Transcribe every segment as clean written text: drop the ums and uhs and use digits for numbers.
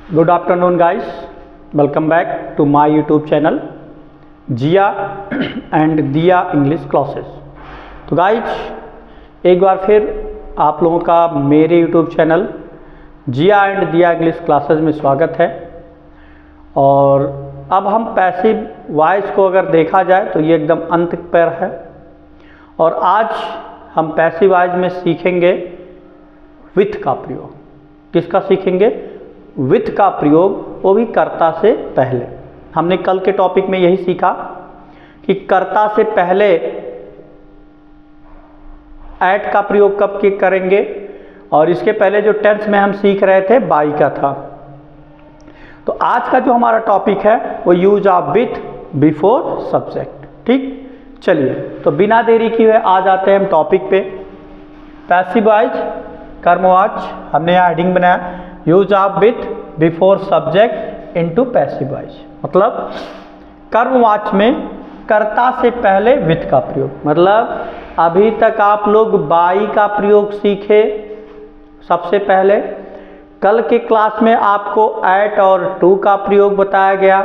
Good afternoon guys, welcome back to my YouTube channel Jiya and Diya English classes. तो guys एक बार फिर आप लोगों का मेरे YouTube channel Jiya and Diya English classes में स्वागत है। और अब हम पैसिव वॉइस को अगर देखा जाए तो ये एकदम अंत पर है और आज हम पैसिव वॉइस में सीखेंगे विथ का प्रयोग। किसका सीखेंगे? विथ का प्रयोग, वो भी कर्ता से पहले। हमने कल के टॉपिक में यही सीखा कि कर्ता से पहले एट का प्रयोग कब करेंगे, और इसके पहले जो टेंस में हम सीख रहे थे बाई का था। तो आज का जो हमारा टॉपिक है वो use of with before subject. ठीक, चलिए तो बिना देरी किए आ जाते हैं हम टॉपिक पे। पैसिव वॉइस कर्मवाच्य, हमने यहाँ हेडिंग बनाया use of with before subject into passive voice. मतलब कर्मवाच्य में कर्ता से पहले विथ का प्रयोग। मतलब अभी तक आप लोग बाई का प्रयोग सीखे सबसे पहले। कल के क्लास में आपको एट और टू का प्रयोग बताया गया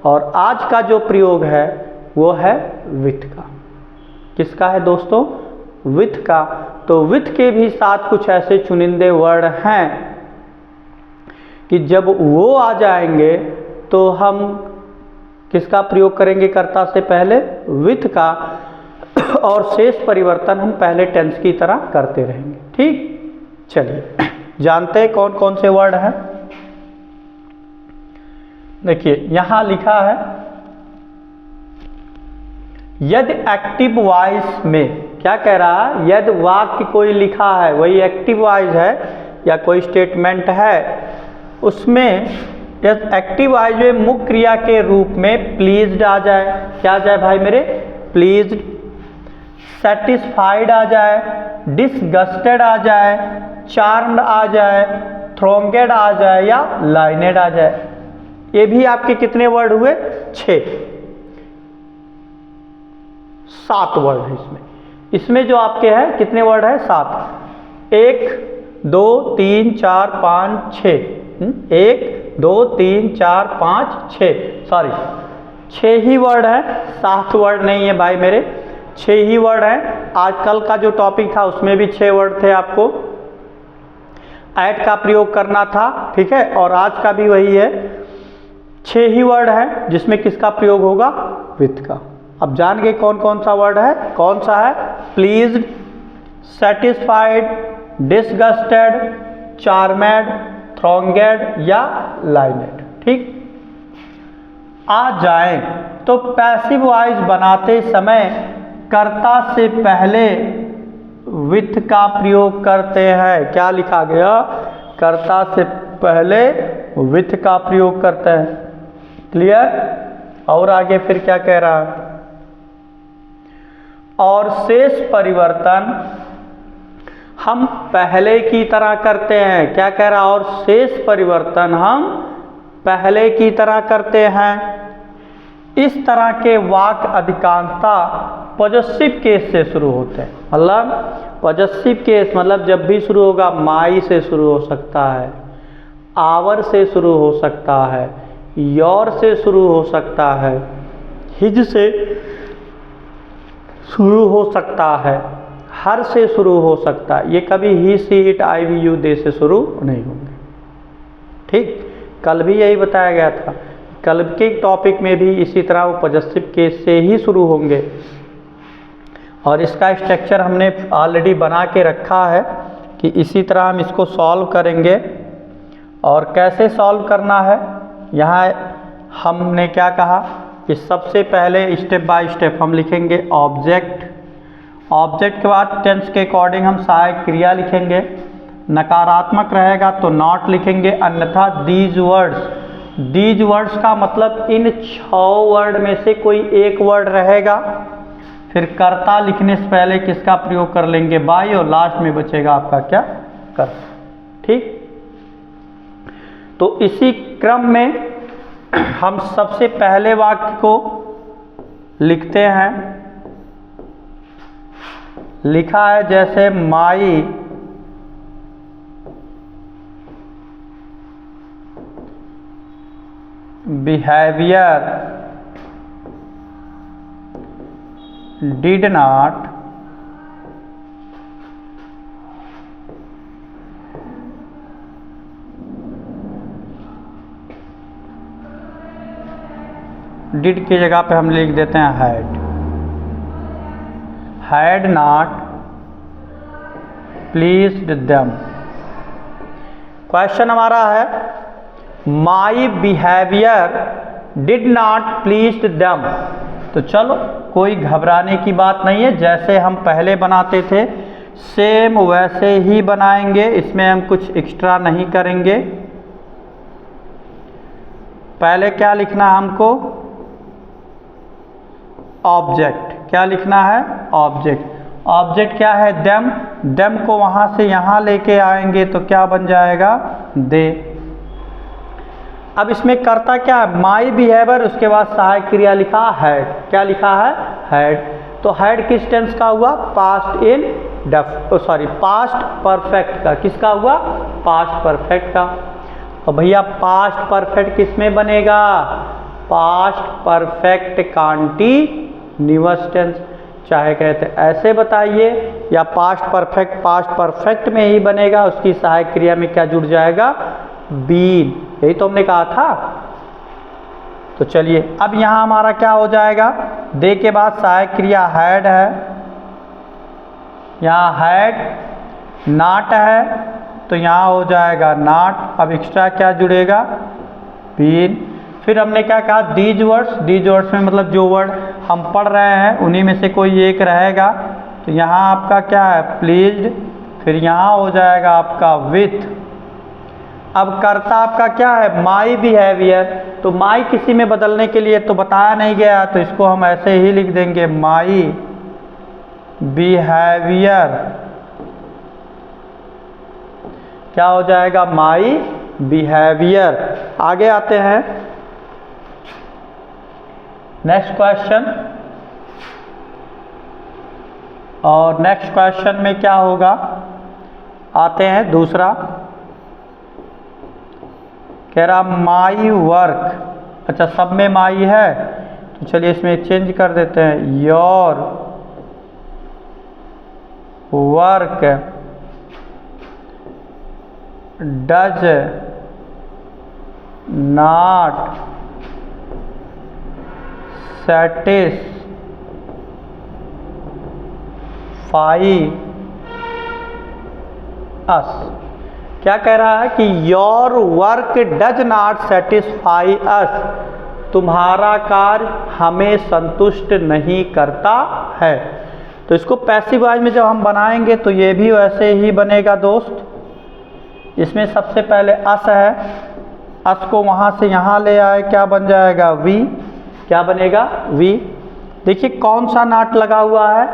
और आज का जो प्रयोग है वो है विथ का। किसका है दोस्तों? विथ का। तो विथ के भी साथ कुछ ऐसे चुनिंदे वर्ड हैं कि जब वो आ जाएंगे तो हम किसका प्रयोग करेंगे? कर्ता से पहले विथ का, और शेष परिवर्तन हम पहले टेंस की तरह करते रहेंगे। ठीक, चलिए जानते हैं कौन कौन से वर्ड हैं। देखिए यहां लिखा है यदि एक्टिव वॉइस में, क्या कह रहा है? यदि वाक्य कोई लिखा है वही एक्टिव वॉइस है या कोई स्टेटमेंट है, उसमें एक्टिव वॉइस में मुख्य क्रिया के रूप में प्लीज्ड आ जाए। क्या आ जाए भाई मेरे? प्लीज्ड। सेटिस्फाइड आ जाए, डिसगस्टेड आ जाए, चार्म्ड आ जाए, थ्रोंगेड आ जाए या लाइनेड आ जाए। ये भी आपके कितने वर्ड हुए? 6, 7 वर्ड है इसमें। इसमें जो आपके हैं कितने वर्ड है? 7। 1 2 3 4 5 6। 1 2 3 4 5 6, सॉरी 6 ही वर्ड है, 7 वर्ड नहीं है भाई मेरे, 6 ही वर्ड है। आज कल का जो टॉपिक था उसमें भी 6 वर्ड थे, आपको ऐट का प्रयोग करना था। ठीक है, और आज का भी वही है, 6 ही वर्ड है जिसमें किसका प्रयोग होगा? विथ का। अब जान गए कौन कौन सा वर्ड है? कौन सा है? प्लीज्ड, सेटिस्फाइड, डिसगस्टेड, चार्मेड, थ्रोंगेड या लाइनेड। ठीक, आ जाए तो पैसिव वॉइस बनाते समय कर्ता से पहले विथ का प्रयोग करते हैं। क्या लिखा गया? कर्ता से पहले विथ का प्रयोग करते हैं। क्लियर? और आगे फिर क्या कह रहा है? और शेष परिवर्तन हम पहले की तरह करते हैं। क्या कह रहा? और शेष परिवर्तन हम पहले की तरह करते हैं। इस तरह के वाक्य अधिकांशतः पॉजेसिव केस से शुरू होते हैं। मतलब पॉजेसिव केस मतलब जब भी शुरू होगा माई से शुरू हो सकता है, आवर से शुरू हो सकता है, योर से शुरू हो सकता है, हिज से शुरू हो सकता है, हर से शुरू हो सकता है। ये कभी ही, सी, इट, आई, वी, यू, दे से शुरू नहीं होंगे। ठीक, कल भी यही बताया गया था। कल के टॉपिक में भी इसी तरह वो पॉजेसिव केस से ही शुरू होंगे और इसका स्ट्रक्चर हमने ऑलरेडी बना के रखा है कि इसी तरह हम इसको सॉल्व करेंगे। और कैसे सॉल्व करना है, यहाँ हमने क्या कहा कि सबसे पहले स्टेप बाय स्टेप हम लिखेंगे ऑब्जेक्ट। ऑब्जेक्ट के बाद टेंस के अकॉर्डिंग हम सहायक क्रिया लिखेंगे। नकारात्मक रहेगा तो नॉट लिखेंगे, अन्यथा दीज वर्ड्स। दीज वर्ड्स का मतलब इन 6 वर्ड में से कोई एक वर्ड रहेगा। फिर कर्ता लिखने से पहले किसका प्रयोग कर लेंगे? बाई, और लास्ट में बचेगा आपका क्या? कर्ता। ठीक, तो इसी क्रम में हम सबसे पहले वाक्य को लिखते हैं। लिखा है जैसे माई behavior did not डिड की जगह पे हम लिख देते हैं had not pleased them. Question हमारा है my behaviour did not pleased them. तो चलो कोई घबराने की बात नहीं है, जैसे हम पहले बनाते थे सेम वैसे ही बनाएंगे, इसमें हम कुछ एक्स्ट्रा नहीं करेंगे। पहले क्या लिखना है हमको, ऑब्जेक्ट। क्या लिखना है, ऑब्जेक्ट। ऑब्जेक्ट क्या है, देम। देम को वहां से यहां लेके आएंगे तो क्या बन जाएगा, दे। अब इसमें करता क्या है, माई बिहेवियर, उसके बाद सहायक क्रिया लिखा हैड। क्या लिखा है, हैड। तो हैड किस टेंस का हुआ, पास्ट इन पास्ट परफेक्ट का। किसका हुआ, पास्ट परफेक्ट का। तो भैया पास्ट परफेक्ट किस में बनेगा, पास्ट परफेक्ट कॉन्टिन्यूअस टेंस। चाहे कहते ऐसे बताइए या पास्ट परफेक्ट में ही बनेगा, उसकी सहायक क्रिया में क्या जुड़ जाएगा, बीन। यही तो हमने कहा था। तो चलिए अब यहां हमारा क्या हो जाएगा, दे के बाद सहायक क्रिया हैड है, यहां हैड नॉट है तो यहां हो जाएगा नॉट। अब एक्स्ट्रा क्या जुड़ेगा, बीन। फिर हमने क्या कहा, दीज वर्ड्स में मतलब जो वर्ड हम पढ़ रहे हैं उन्हीं में से कोई एक रहेगा। तो यहाँ आपका क्या है, प्लीज्ड। फिर यहाँ हो जाएगा आपका विथ। अब कर्ता आपका क्या है, माई बिहेवियर। तो माई किसी में बदलने के लिए तो बताया नहीं गया, तो इसको हम ऐसे ही लिख देंगे, माई बिहेवियर। क्या हो जाएगा, माई बिहेवियर। आगे आते हैं नेक्स्ट क्वेश्चन। और नेक्स्ट क्वेश्चन में क्या होगा, आते हैं दूसरा। कह रहा माई वर्क। अच्छा सब में माई है तो चलिए इसमें चेंज कर देते हैं, your work does not satisfy us। क्या कह रहा है कि your work does not satisfy us, तुम्हारा कार्य हमें संतुष्ट नहीं करता है। तो इसको पैसिव वॉइस में जब हम बनाएंगे तो ये भी वैसे ही बनेगा दोस्त। इसमें सबसे पहले अस है, अस को वहां से यहां ले आए, क्या बन जाएगा, वी। क्या बनेगा, वी। देखिए कौन सा नॉट लगा हुआ है,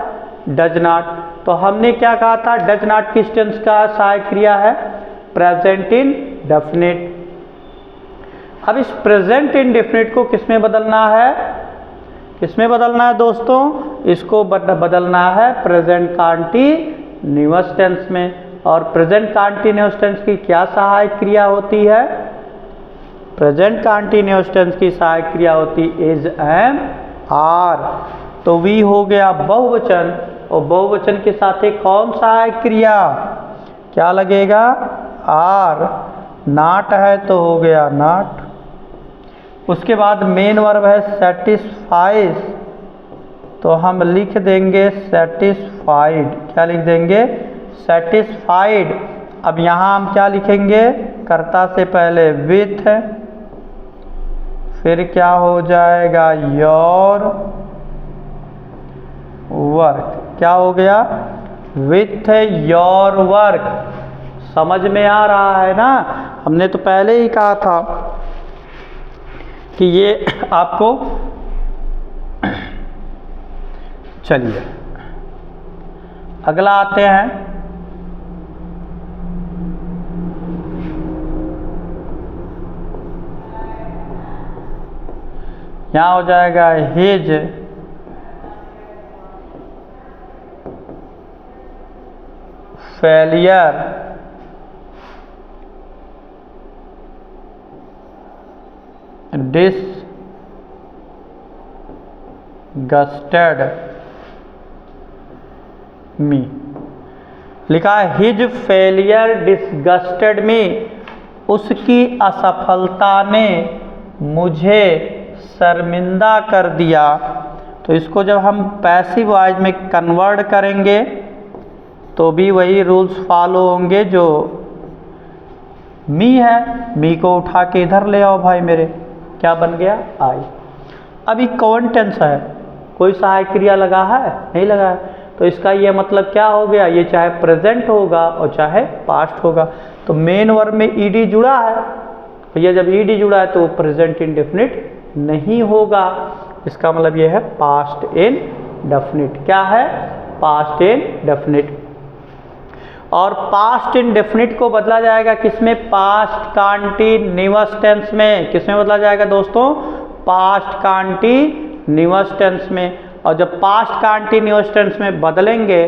डज नॉट। तो हमने क्या कहा था, डज नॉट किस टेंस का सहायक क्रिया है, प्रेजेंट इंडेफिनिट। अब इस प्रेजेंट इंडेफिनिट को किस में बदलना है, किसमें बदलना है दोस्तों, इसको बदलना है प्रेजेंट कॉन्टिन्यूअस टेंस में। और प्रेजेंट कॉन्टिन्यूअस टेंस की क्या सहायक क्रिया होती है, प्रेजेंट कॉन्टिन्यूअस टेंस की सहायक क्रिया होती इज, एम, आर। तो वी हो गया बहुवचन, और बहुवचन के साथ एक कौन सहायक क्रिया, क्या लगेगा, आर। नॉट है तो हो गया नॉट। उसके बाद मेन वर्ब है सेटिस्फाइज, तो हम लिख देंगे सेटिस्फाइड। क्या लिख देंगे, सेटिस्फाइड। अब यहाँ हम क्या लिखेंगे, कर्ता से पहले विथ, फिर क्या हो जाएगा, योर वर्क। क्या हो गया, विथ योर वर्क। समझ में आ रहा है ना, हमने तो पहले ही कहा था कि ये आपको। चलिए अगला आते हैं, यहाँ हो जाएगा हिज फेलियर disgusted me। लिखा है हिज फेलियर डिसगस्टेड मी, उसकी असफलता ने मुझे शर्मिंदा कर दिया। तो इसको जब हम पैसिव वॉइस में कन्वर्ट करेंगे तो भी वही रूल्स फॉलो होंगे जो मी है। मी को उठा के इधर ले आओ भाई मेरे, क्या बन गया आई। अभी कौन टेंस है, कोई सहायक क्रिया लगा है नहीं लगा है, तो इसका ये मतलब क्या हो गया, ये चाहे प्रेजेंट होगा और चाहे पास्ट होगा। तो मेन वर्ब में ईडी जुड़ा है, तो ये जब ईडी जुड़ा है तो प्रेजेंट इंडेफिनिट नहीं होगा। इसका मतलब ये है पास्ट इंडेफिनिट। क्या है, पास्ट इंडेफिनिट। और पास्ट इंडेफिनिट को बदला जाएगा किसमें, पास्ट कंटीन्यूअस टेंस में। किसमें बदला जाएगा दोस्तों, पास्ट कंटीन्यूअस टेंस में। और जब पास्ट कंटीन्यूअस टेंस में बदलेंगे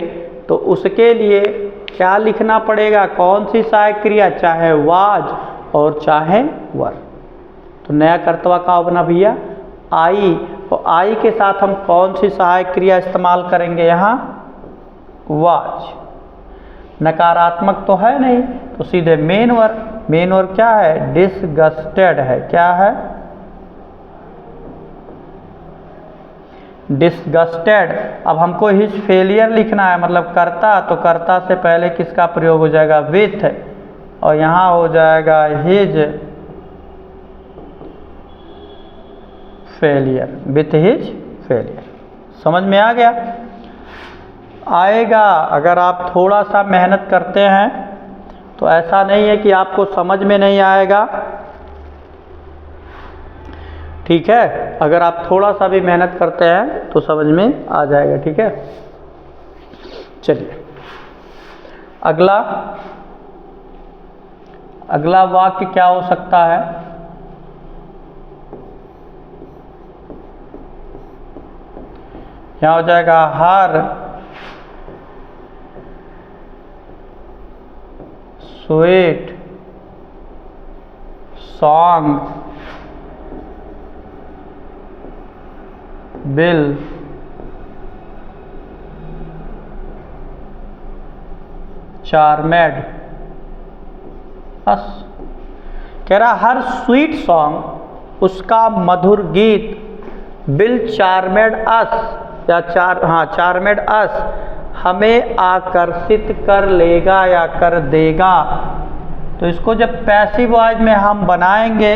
तो उसके लिए क्या लिखना पड़ेगा, कौन सी सहायक क्रिया, चाहे वाज और चाहे वर। तो नया कर्तव्य का बना भैया आई। तो आई के साथ हम कौन सी सहायक क्रिया इस्तेमाल करेंगे, यहाँ वाज। नकारात्मक तो है नहीं, तो सीधे मेन वर्ब। मेन वर्ब क्या है, डिसगस्टेड है। क्या है, डिसगस्टेड। अब हमको हिज फेलियर लिखना है, मतलब कर्ता, तो कर्ता से पहले किसका प्रयोग हो जाएगा, विथ, और यहाँ हो जाएगा his failure, with his failure. समझ में आ गया, आएगा। अगर आप थोड़ा सा मेहनत करते हैं तो ऐसा नहीं है कि आपको समझ में नहीं आएगा, ठीक है। अगर आप थोड़ा सा भी मेहनत करते हैं तो समझ में आ जाएगा, ठीक है। चलिए अगला वाक्य क्या हो सकता है, यहाँ हो जाएगा हर स्वीट सॉन्ग विल चार्मेड अस। कह रहा हर स्वीट सॉन्ग, उसका मधुर गीत, विल चार्मेड अस, या चार्मेड अस, हमें आकर्षित कर लेगा या कर देगा। तो इसको जब पैसिव वॉइस में हम बनाएंगे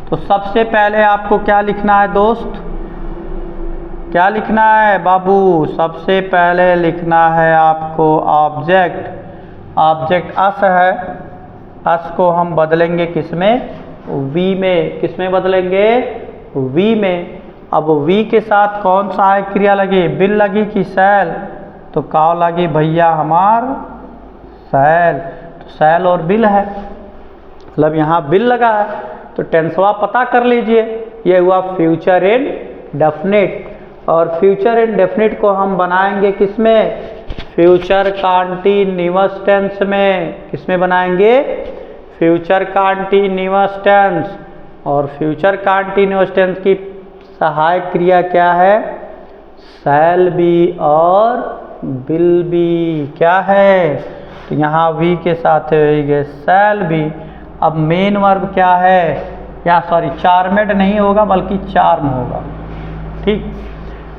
तो सबसे पहले आपको क्या लिखना है दोस्त, क्या लिखना है बाबू, सबसे पहले लिखना है आपको ऑब्जेक्ट। ऑब्जेक्ट अस है, अस को हम बदलेंगे किसमें, वी में। किसमें बदलेंगे, वी में। अब वी के साथ कौन सा है क्रिया लगी, बिल लगी कि सैल, तो काव लगी भैया हमार सैल। तो सैल और बिल है, मतलब यहाँ बिल लगा है, तो टेंसवा पता कर लीजिए, ये हुआ फ्यूचर इंडेफिनिट। और फ्यूचर इंडेफिनिट को हम बनाएंगे किसमें, फ्यूचर कंटीन्यूअस टेंस में। किसमें बनाएंगे, फ्यूचर कंटीन्यूअस टेंस। और फ्यूचर कंटीन्यूअस टेंस की सहायक क्रिया क्या है, शैल बी और विल बी। क्या है, तो यहाँ वी के साथ है शैल बी। अब मेन वर्ब क्या है, या सॉरी चार्मेड नहीं होगा बल्कि चार्म होगा, ठीक।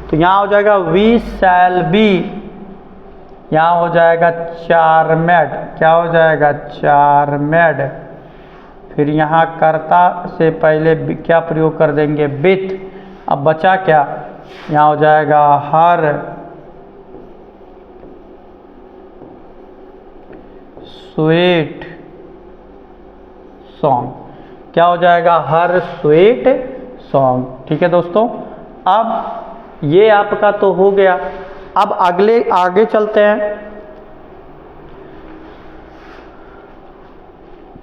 तो यहाँ हो जाएगा वी शैल बी, यहाँ हो जाएगा चार्मेड। क्या हो जाएगा, चार्मेड। फिर यहाँ कर्ता से पहले क्या प्रयोग कर देंगे, विथ। अब बचा क्या, यहाँ हो जाएगा हर स्वीट सॉन्ग। क्या हो जाएगा, हर स्वीट सॉन्ग, ठीक है दोस्तों। अब ये आपका तो हो गया। अब आगे चलते हैं।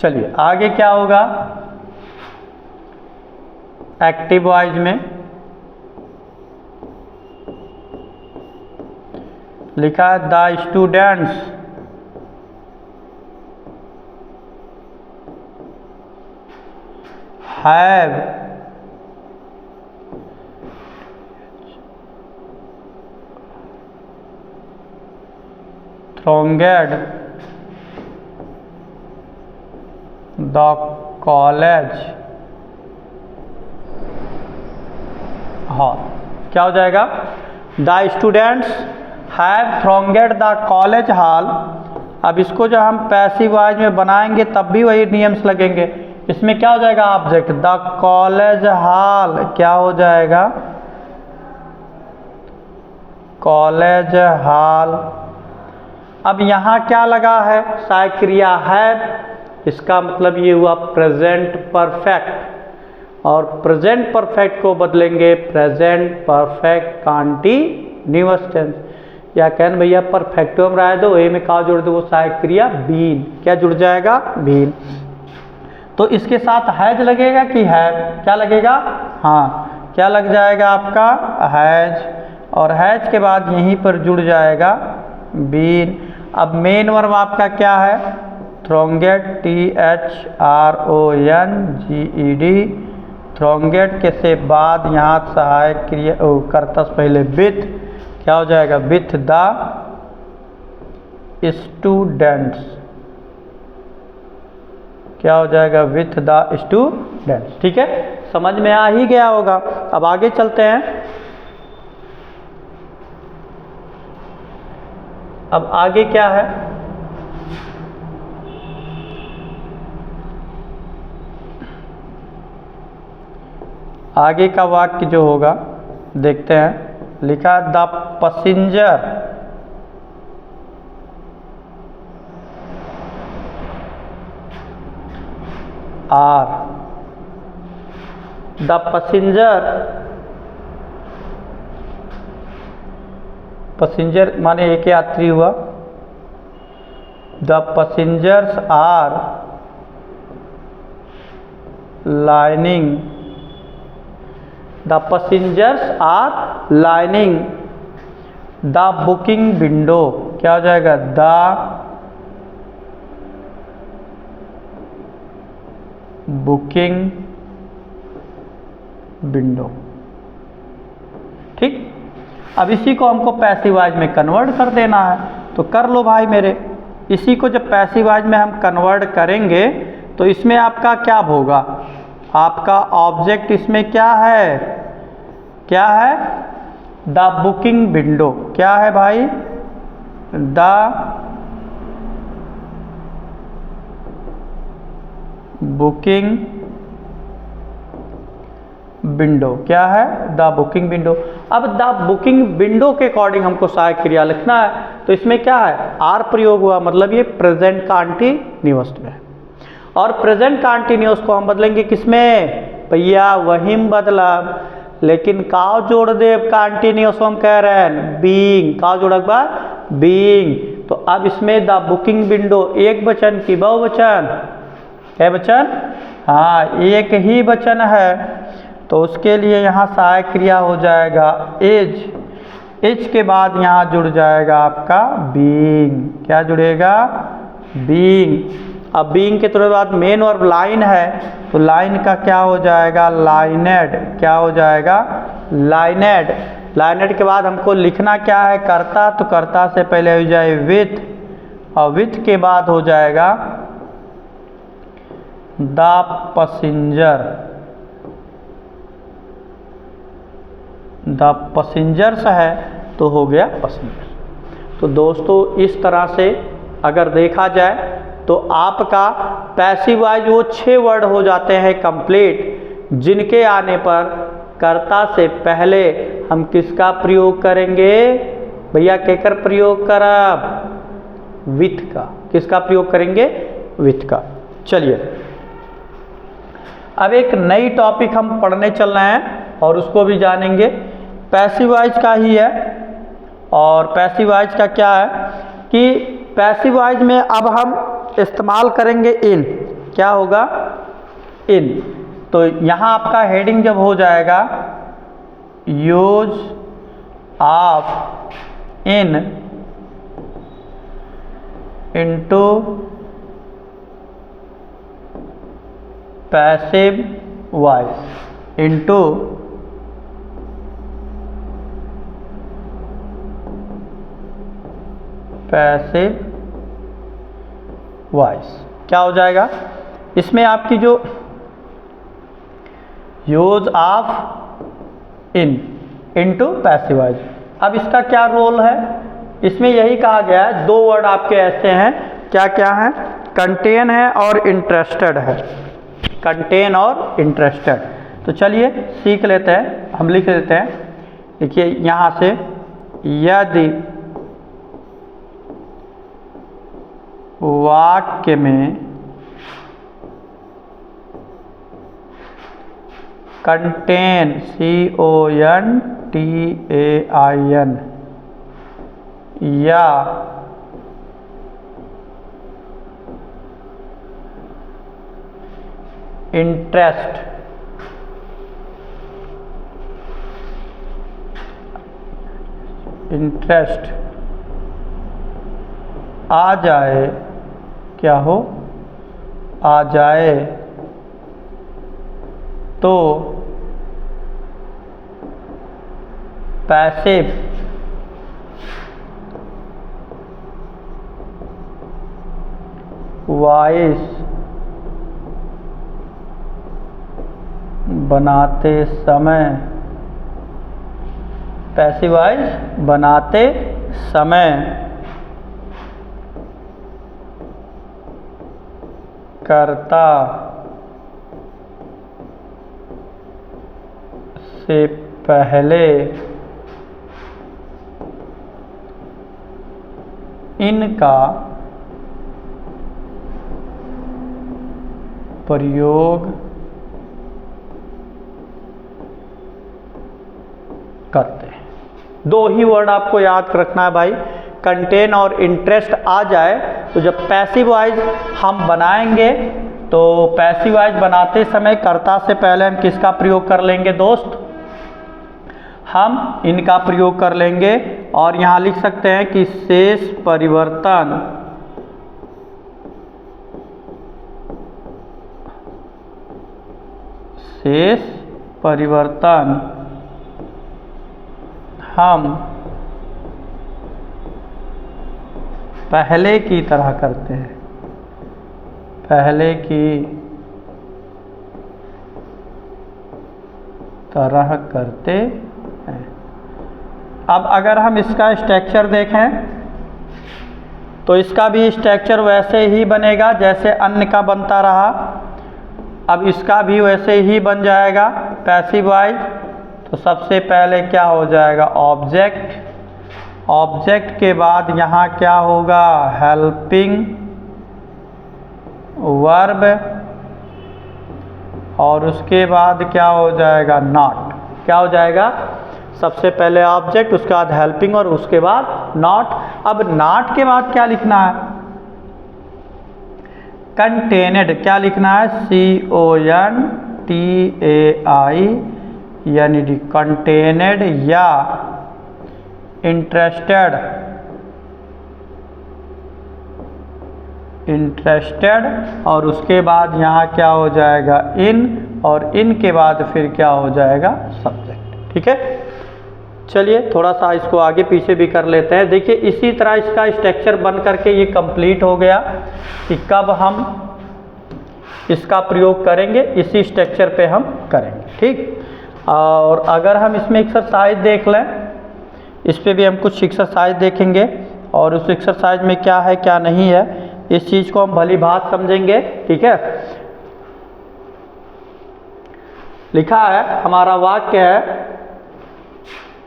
चलिए आगे क्या होगा, एक्टिव वॉइस में लिखा है the students have thronged the college hall. क्या हो जाएगा? The students have thronged the college hall. अब इसको जो हम पैसिव वॉइस में बनाएंगे तब भी वही नियम्स लगेंगे। इसमें क्या हो जाएगा? ऑब्जेक्ट द कॉलेज हॉल क्या हो जाएगा? College hall. अब यहाँ क्या लगा है? सहायक क्रिया है, इसका मतलब ये हुआ प्रेजेंट परफेक्ट, और प्रेजेंट परफेक्ट को बदलेंगे प्रेजेंट परफेक्ट कंटीन्यूअस टेंस। या कहन भैया परफेक्टम रह दो, ए में का जोड़ दो? वो सहायक क्रिया बीन। क्या जुड़ जाएगा? बीन। तो इसके साथ हैज लगेगा कि हैव? क्या लगेगा? हाँ, क्या लग जाएगा आपका? हैज। और हैज के बाद यहीं पर जुड़ जाएगा बीन। अब मेन वर्ब आपका क्या है? thronged, THRONGED। thronged के से बाद यहाँ सहायक क्रिया कर्ता से पहले विथ। क्या हो जाएगा? With the students. क्या हो जाएगा? With the students. ठीक है, समझ में आ ही गया होगा। अब आगे चलते हैं। अब आगे क्या है? आगे का वाक्य जो होगा देखते हैं। लिखा the passenger are. The passenger, passenger माने एक यात्री हुआ। The passengers are lining. The passengers are lining the booking window. क्या हो जाएगा? The booking window. ठीक, अब इसी को हमको पैसिव वॉइस में कन्वर्ट कर देना है, तो कर लो भाई मेरे। इसी को जब पैसिव वॉइस में हम कन्वर्ट करेंगे तो इसमें आपका क्या होगा? आपका ऑब्जेक्ट इसमें क्या है? क्या है? The booking window. क्या है भाई? The booking window. क्या है? The booking window. अब द बुकिंग विंडो के अकॉर्डिंग हमको सहायक क्रिया लिखना है, तो इसमें क्या है? आर प्रयोग हुआ, मतलब ये प्रेजेंट कंटीन्यूअस में। और प्रेजेंट कंटीन्यूअस को हम बदलेंगे किसमें? भैया वही में बदला, लेकिन काव जोड़ दे कंटीन्यूअस हम कह रहे हैं बीइंग। काव जोड़क बा? बीइंग। तो अब इसमें द बुकिंग विंडो एक वचन की बहुवचन? क्या वचन? हाँ, एक ही वचन है, तो उसके लिए यहाँ सहायक क्रिया हो जाएगा एज। एज के बाद यहाँ जुड़ जाएगा आपका बीइंग। क्या जुड़ेगा? बीइंग। अब बीइंग के तुरंत बाद मेन वर्ब लाइन है, तो लाइन का क्या हो जाएगा? लाइनेड। क्या हो जाएगा? लाइनेड। लाइनेड के बाद हमको लिखना क्या है? कर्ता, तो कर्ता से पहले हो जाए विथ, और विथ के बाद हो जाएगा द पैसेंजर। द पैसेंजर्स है तो हो गया पैसेंजर। तो दोस्तों इस तरह से अगर देखा जाए तो आपका पैसिव वॉइस वो 6 वर्ड हो जाते हैं कंप्लीट, जिनके आने पर कर्ता से पहले हम किसका प्रयोग करेंगे? भैया केकर प्रयोग करब? विथ का। किसका प्रयोग करेंगे? विथ का। चलिए अब एक नई टॉपिक हम पढ़ने चल रहे हैं और उसको भी जानेंगे। पैसिव वॉइस का ही है, और पैसिव वॉइस का क्या है कि पैसिव वॉइस में अब हम इस्तेमाल करेंगे इन। क्या होगा? इन। तो यहाँ आपका हेडिंग जब हो जाएगा use of in into passive voice into passive voice. क्या हो जाएगा इसमें आपकी जो use of into passive voice. अब इसका क्या रोल है, इसमें यही कहा गया है, दो वर्ड आपके ऐसे हैं, क्या क्या है, कंटेन है और इंटरेस्टेड है, कंटेन और इंटरेस्टेड। तो चलिए सीख लेते हैं, हम लिख लेते हैं। देखिए यहाँ से, यदि वाक्य में कंटेन CONTAIN या इंटरेस्ट आ जाए, क्या हो, आ जाए तो पैसिव वॉइस बनाते समय, पैसिव वॉइस बनाते समय कर्ता से पहले इनका प्रयोग करते हैं। दो ही वर्ड आपको याद रखना है भाई, कंटेन और इंटरेस्ट आ जाए तो जब पैसिव वॉइस हम बनाएंगे तो पैसिव वॉइस बनाते समय कर्ता से पहले हम किसका प्रयोग कर लेंगे दोस्त, हम इनका प्रयोग कर लेंगे। और यहाँ लिख सकते हैं कि शेष परिवर्तन हम पहले की तरह करते हैं, पहले की तरह करते हैं। अब अगर हम इसका स्ट्रक्चर देखें तो इसका भी स्ट्रक्चर वैसे ही बनेगा जैसे अन्य का बनता रहा। अब इसका भी वैसे ही बन जाएगा पैसिव वॉइस। तो सबसे पहले क्या हो जाएगा, ऑब्जेक्ट, ऑब्जेक्ट के बाद यहाँ क्या होगा, हेल्पिंग वर्ब, और उसके बाद क्या हो जाएगा, नॉट। क्या हो जाएगा, सबसे पहले ऑब्जेक्ट, उसके बाद हेल्पिंग और उसके बाद नॉट। अब नॉट के बाद क्या लिखना है, कंटेनेड। क्या लिखना है, CONTAINED, कंटेनेड या इंटरेस्टेड, और उसके बाद यहाँ क्या हो जाएगा, इन, और इन के बाद फिर क्या हो जाएगा, सब्जेक्ट। ठीक है, चलिए थोड़ा सा इसको आगे पीछे भी कर लेते हैं। देखिए इसी तरह इसका स्ट्रक्चर बन करके ये कंप्लीट हो गया कि कब हम इसका प्रयोग करेंगे, इसी स्ट्रक्चर पे हम करेंगे। ठीक, और अगर हम इसमें एक्सरसाइज देख लें, इस पे भी हम कुछ एक्सरसाइज देखेंगे और उस एक्सरसाइज में क्या है क्या नहीं है, इस चीज़ को हम भली बात समझेंगे। ठीक है, लिखा है, हमारा वाक्य है,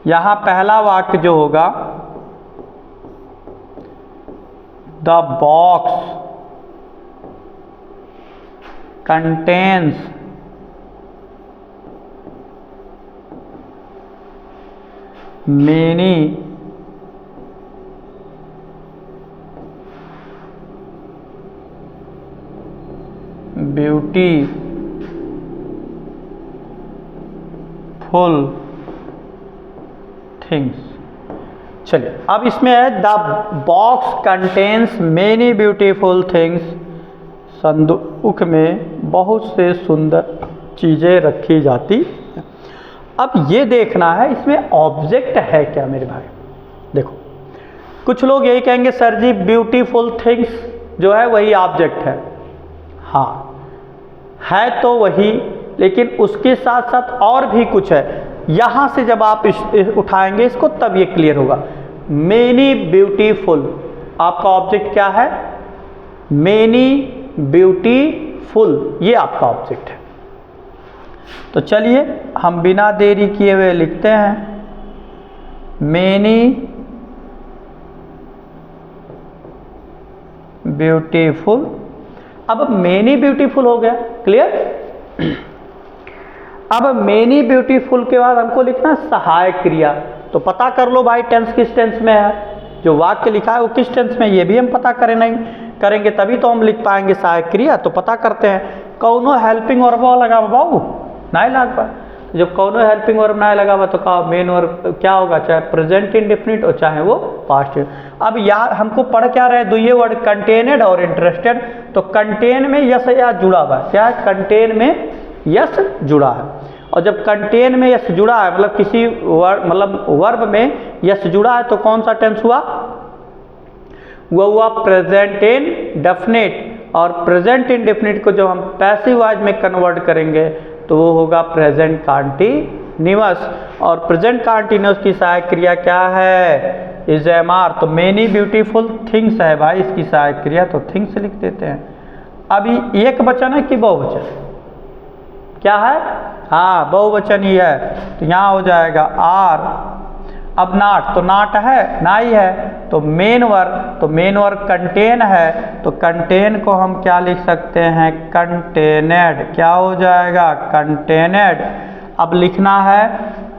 यहाँ पहला वाक्य जो होगा, the box contains many beautiful things. चलिए अब इसमें है, the box contains many beautiful things, संदूक में बहुत से सुंदर चीज़ें रखी जाती हैं। अब ये देखना है इसमें ऑब्जेक्ट है क्या मेरे भाई। देखो कुछ लोग यही कहेंगे सर जी ब्यूटीफुल थिंग्स जो है वही ऑब्जेक्ट है। हाँ है तो वही, लेकिन उसके साथ साथ और भी कुछ है। यहाँ से जब आप उठाएंगे इसको तब ये क्लियर होगा। मेनी ब्यूटीफुल आपका ऑब्जेक्ट क्या है? मेनी ब्यूटीफुल ये आपका ऑब्जेक्ट है। तो चलिए हम बिना देरी किए हुए लिखते हैं मेनी ब्यूटीफुल। अब मेनी ब्यूटीफुल हो गया, क्लियर। अब मेनी ब्यूटीफुल के बाद हमको लिखना सहायक क्रिया। तो पता कर लो भाई टेंस किस टेंस में है, जो वाक्य लिखा है वो किस टेंस में, ये भी हम पता करेंगे तभी तो हम लिख पाएंगे सहायक क्रिया। तो पता करते हैं। कौनो हेल्पिंग वर्ब लगा बाबू नहीं लग पा। जब कौनो हेल्पिंग वर्ब नहीं लगा हुआ तो का मेन वर्ब क्या होगा, चाहे प्रेजेंट इंडेफिनिट और चाहे वो पास्ट। अब यार हमको पढ़ क्या रहे दुइये वर्ड कंटेनेड और इंटरेस्टेड। तो कंटेन में यस या जुड़ा हुआ है, क्या है कंटेन में यस जुड़ा है। और जब कंटेन में यस जुड़ा है मतलब किसी वर्ब में यस जुड़ा है तो कौन सा टेंस हुआ, वो हुआ प्रेजेंट इंडेफिनिट। और प्रेजेंट इंडेफिनिट को जब हम पैसिव वॉइस में कन्वर्ट करेंगे तो वो होगा प्रेजेंट कंटीन्यूअस। और प्रेजेंट कंटीन्यूअस की सहायक क्रिया क्या है, इज एम आर। तो मेनी ब्यूटीफुल थिंग्स है भाई इसकी सहायक क्रिया, तो थिंग्स लिख देते हैं। अभी एक वचन है कि बहुवचन, क्या है, हाँ बहुवचन ही है, तो यहाँ हो जाएगा आर। अब नाट, तो नाट है नहीं है, तो मेन वर्ब कंटेन है, तो कंटेन को हम क्या लिख सकते हैं कंटेनेड। क्या हो जाएगा कंटेनेड। अब लिखना है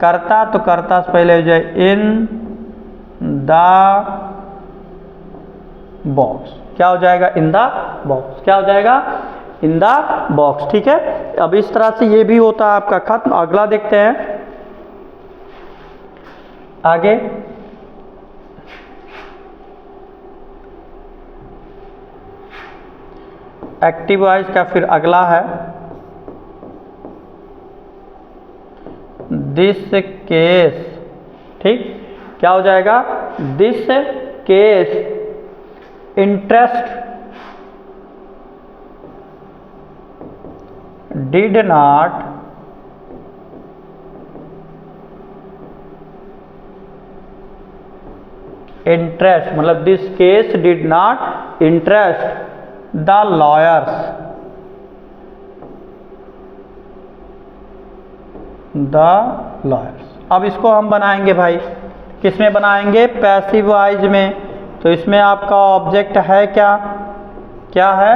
कर्ता, तो कर्ता से पहले हो जाए इन द बॉक्स। क्या हो जाएगा इन द बॉक्स, क्या हो जाएगा इन द बॉक्स। ठीक है, अब इस तरह से ये भी होता है आपका खत्म। अगला देखते हैं आगे। एक्टिव वॉइस का फिर अगला है दिस केस। ठीक, क्या हो जाएगा this case interest did not interest, मतलब this case did not interest the lawyers. अब इसको हम बनाएंगे भाई, किस में बनाएंगे पैसिव वॉइस में। तो इसमें आपका ऑब्जेक्ट है क्या, क्या है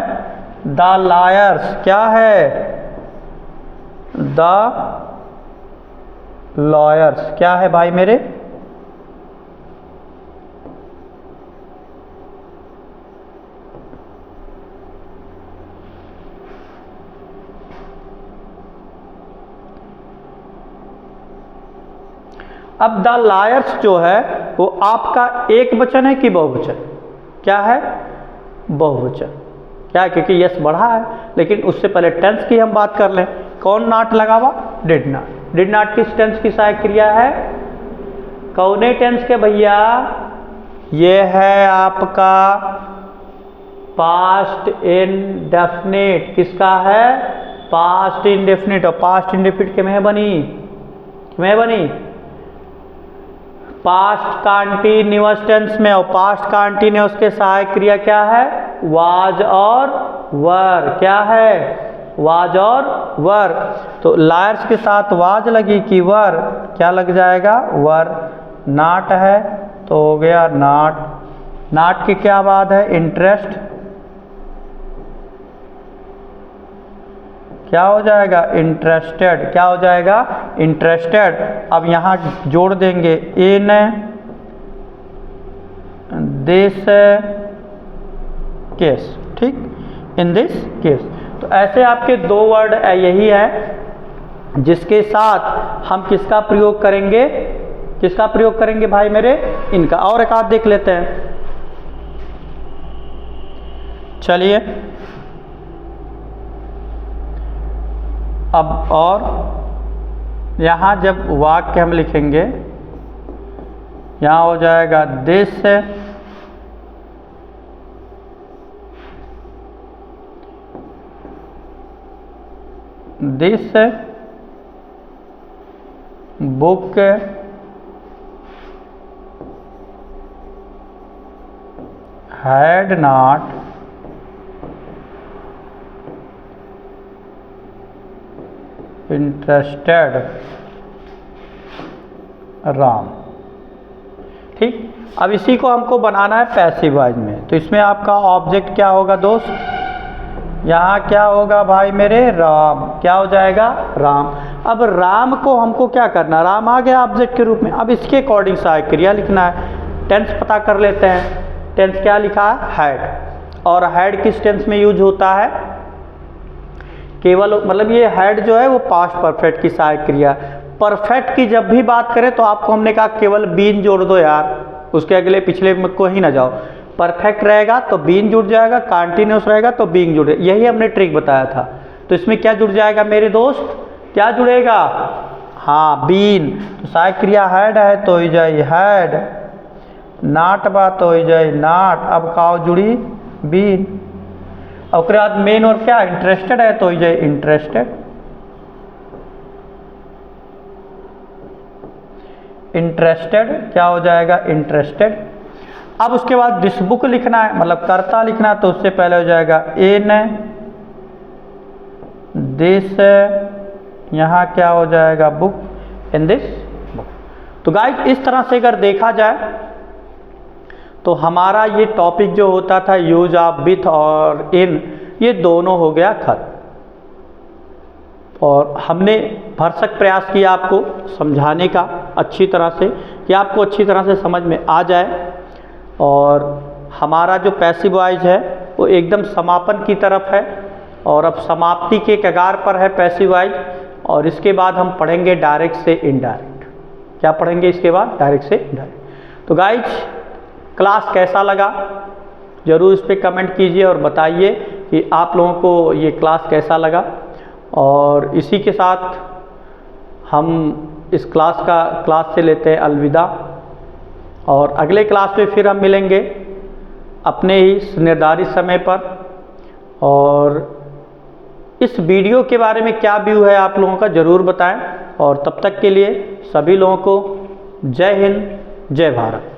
द लॉयर्स। क्या है द लॉयर्स, क्या है भाई मेरे, अब द लायर्स जो है वो आपका एक वचन है कि बहुवचन, क्या है बहुवचन। क्या है, क्योंकि यस बढ़ा है, लेकिन उससे पहले टेंस की हम बात कर लें। कौन नॉट लगा हुआ, डिड नॉट। डिड नॉट किस टेंस की सहायक क्रिया है, कौने टेंस के भैया, ये है आपका पास्ट इंडेफिनिट। किसका है पास्ट इंडेफिनिट। और पास्ट इंडेफिनिट के में बनी पास्ट कंटीन्यूअस टेंस में। और पास्ट कंटीन्यूअस के सहायक क्रिया क्या है वाज और वर। क्या है वाज और वर। तो लायर्स के साथ वाज लगी कि वर, क्या लग जाएगा वर। नॉट है तो हो गया नॉट। नॉट की क्या बात है इंटरेस्ट, क्या हो जाएगा इंटरेस्टेड। क्या हो जाएगा इंटरेस्टेड। अब यहाँ जोड़ देंगे इन दिस केस। ठीक, इन दिस केस। तो ऐसे आपके दो वर्ड यही है जिसके साथ हम किसका प्रयोग करेंगे भाई मेरे, इनका। और एक आध देख लेते हैं, चलिए। अब और यहाँ जब वाक्य हम लिखेंगे, यहाँ हो जाएगा this book had not interested Ram. ठीक, अब इसी को हमको बनाना है पैसिव वॉइस में। तो इसमें आपका ऑब्जेक्ट क्या होगा दोस्त, यहाँ क्या होगा भाई मेरे, राम। क्या हो जाएगा, राम। अब राम को हमको क्या करना, राम आ गया ऑब्जेक्ट के रूप में। अब इसके अकॉर्डिंग सहायक क्रिया लिखना है। टेंस पता कर लेते हैं। टेंस क्या लिखा है, हैड। और हैड किस टेंस में यूज होता है, केवल मतलब ये हैड जो है वो पास्ट परफेक्ट की सहायक क्रिया। परफेक्ट की जब भी बात करें तो आपको हमने कहा केवल बीन जोड़ दो यार, उसके अगले पिछले में को ही ना जाओ। परफेक्ट रहेगा तो बीन जुड़ जाएगा, कंटिन्यूस रहेगा तो बीइंग जुड़ जाएगा। यही हमने ट्रिक बताया था। तो इसमें क्या जुड़ जाएगा मेरे दोस्त, क्या जुड़ेगा, हाँ बीन। तो सहायक क्रिया हैड है तो हो जाए हैड, नाट बा तो हो जाए नाट। अब काव जुड़ी बीन। और उसके बाद मेन और क्या इंटरेस्टेड है तो हो जाए इंटरेस्टेड। इंटरेस्टेड क्या हो जाएगा, इंटरेस्टेड। अब उसके बाद दिस बुक लिखना है, मतलब कर्ता लिखना है, तो उससे पहले हो जाएगा इन दिस, यहाँ क्या हो जाएगा बुक, इन दिस बुक। तो गाइस इस तरह से अगर देखा जाए तो हमारा ये टॉपिक जो होता था यूज ऑफ विथ और इन, ये दोनों हो गया खत्म। और हमने भरसक प्रयास किया आपको समझाने का अच्छी तरह से, कि आपको अच्छी तरह से समझ में आ जाए। और हमारा जो पैसिव वॉइस है वो एकदम समापन की तरफ है, और अब समाप्ति के कगार पर है पैसिव वॉइस। और इसके बाद हम पढ़ेंगे डायरेक्ट से इनडायरेक्ट। क्या पढ़ेंगे इसके बाद, डायरेक्ट से इनडायरेक्ट। तो गाइज क्लास कैसा लगा ज़रूर इस पर कमेंट कीजिए और बताइए कि आप लोगों को ये क्लास कैसा लगा। और इसी के साथ हम इस क्लास से लेते हैं अलविदा। और अगले क्लास में फिर हम मिलेंगे अपने ही निर्धारित समय पर। और इस वीडियो के बारे में क्या व्यू है आप लोगों का ज़रूर बताएं। और तब तक के लिए सभी लोगों को जय हिंद, जय भारत।